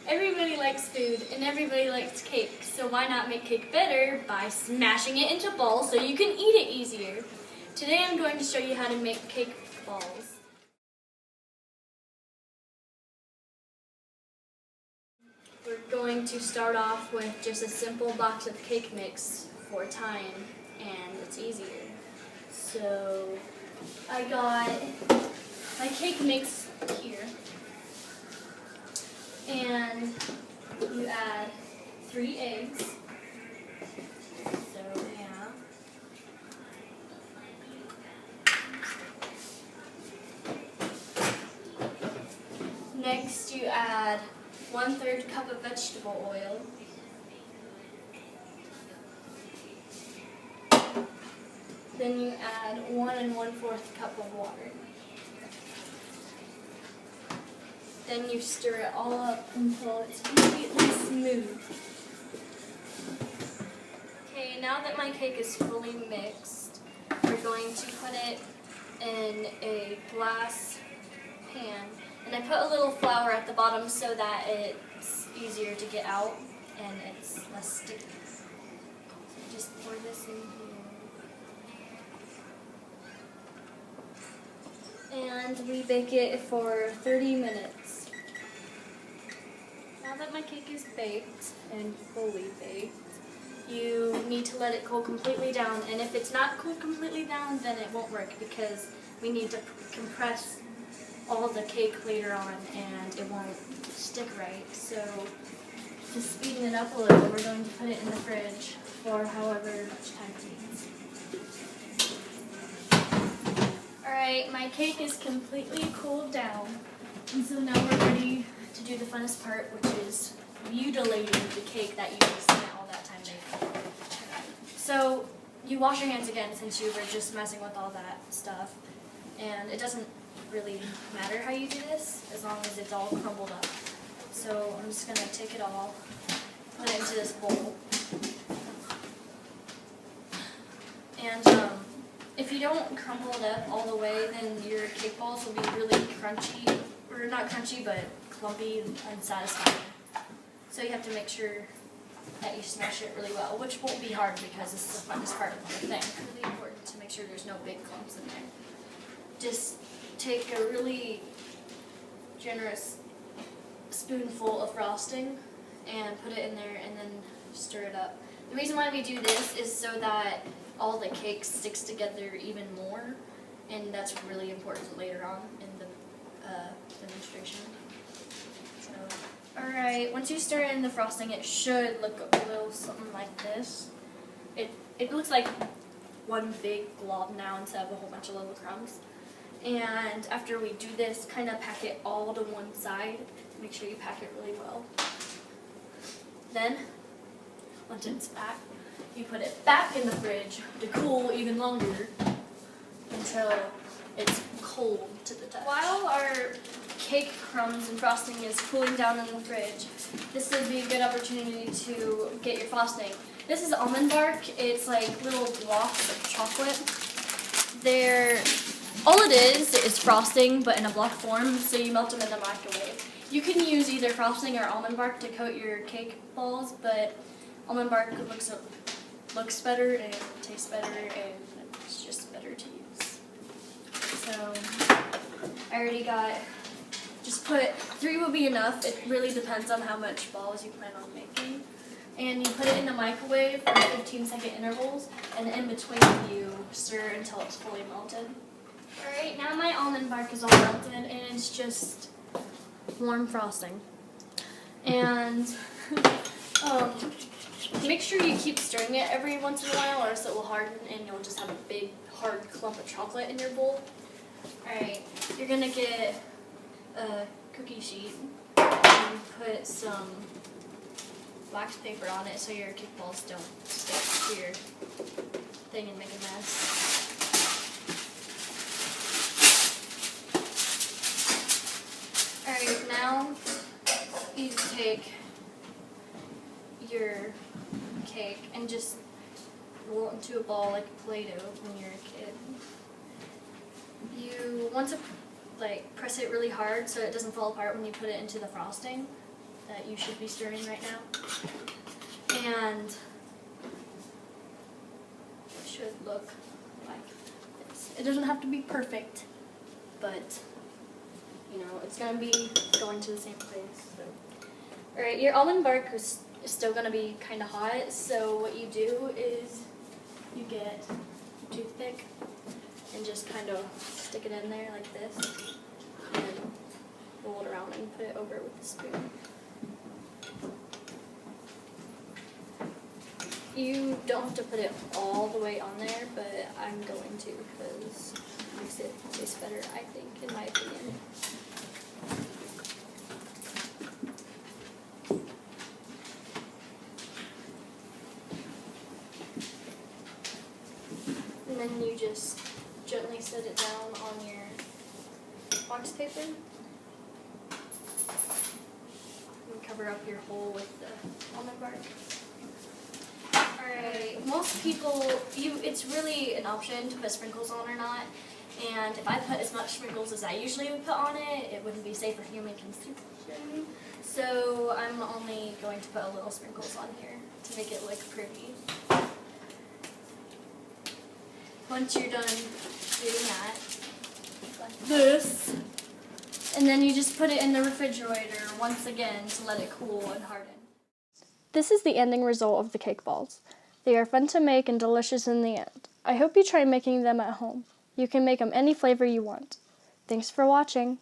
Everybody likes food and everybody likes cake, so why not make cake better by smashing it into balls so you can eat it easier? Today I'm going to show you how to make cake balls. We're going to start off with just a simple box of cake mix for time, and it's easier. So I got my cake mix here, and you add 3 eggs. So yeah. Next you add 1/3 cup of vegetable oil. Then you add 1 1/4 cup of water. Then you stir it all up until it's completely smooth. Okay, now that my cake is fully mixed, we're going to put it in a glass pan. And I put a little flour at the bottom so that it's easier to get out and it's less sticky. So just pour this in here. And we bake it for 30 minutes. Now that my cake is baked and fully baked, you need to let it cool completely down. And if it's not cooled completely down, then it won't work because we need to compress all the cake later on and it won't stick right. So to speeden it up a little, we're going to put it in the fridge for however much time it needs. Alright, my cake is completely cooled down, and so now we're ready to do the funnest part, which is mutilating the cake that you just spent all that time making. So you wash your hands again since you were just messing with all that stuff, and it doesn't really matter how you do this as long as it's all crumbled up. So I'm just going to take it all, put it into this bowl. And if you don't crumble it up all the way, then your cake balls will be really crunchy, or not crunchy, but clumpy and unsatisfying. So you have to make sure that you smash it really well, which won't be hard because this is the funnest part of the thing. It's really important to make sure there's no big clumps in there. Just take a really generous spoonful of frosting and put it in there and then stir it up. The reason why we do this is so that all the cake sticks together even more, and that's really important later on in the demonstration. So, alright, once you stir in the frosting, it should look a little something like this. It looks like one big glob now instead of a whole bunch of little crumbs. And after we do this, kind of pack it all to one side. Make sure you pack it really well. Then, once it's packed, you put it back in the fridge to cool even longer until it's cold to the touch. While our cake crumbs and frosting is cooling down in the fridge, this would be a good opportunity to get your frosting. This is almond bark. It's like little blocks of chocolate. All it is frosting, but in a block form, so you melt them in the microwave. You can use either frosting or almond bark to coat your cake balls, but almond bark looks better and tastes better, and it's just better to use. So I already got, just put 3 will be enough. It really depends on how much balls you plan on making. And you put it in the microwave for 15-second intervals, and in between you stir until it's fully melted. Alright, now my almond bark is all melted, and it's just warm frosting. And make sure you keep stirring it every once in a while, or else it will harden and you'll just have a big hard clump of chocolate in your bowl. Alright, you're going to get a cookie sheet and put some wax paper on it so your cake balls don't stick to your thing and make a mess. Alright, now you take your cake and just roll it into a ball like Play-Doh when you're a kid. You want to press it really hard so it doesn't fall apart when you put it into the frosting. that you should be stirring right now. And it should look like this. It doesn't have to be perfect, but you know, it's gonna be going to the same place. So. All right, your almond bark is still gonna be kind of hot. So what you do is you get a toothpick and just kind of stick it in there like this, and roll it around and put it over with a spoon. You don't have to put it all the way on there, but I'm going to because it makes it taste better, I think, in my opinion. And then you just gently set it down on your box paper. And cover up your hole with the almond bark. Alright, most people, it's really an option to put sprinkles on or not. And if I put as much sprinkles as I usually would put on it, it wouldn't be safe for human consumption. So I'm only going to put a little sprinkles on here to make it look pretty. Once you're done doing that, like this, and then you just put it in the refrigerator once again to let it cool and harden. This is the ending result of the cake balls. They are fun to make and delicious in the end. I hope you try making them at home. You can make them any flavor you want. Thanks for watching.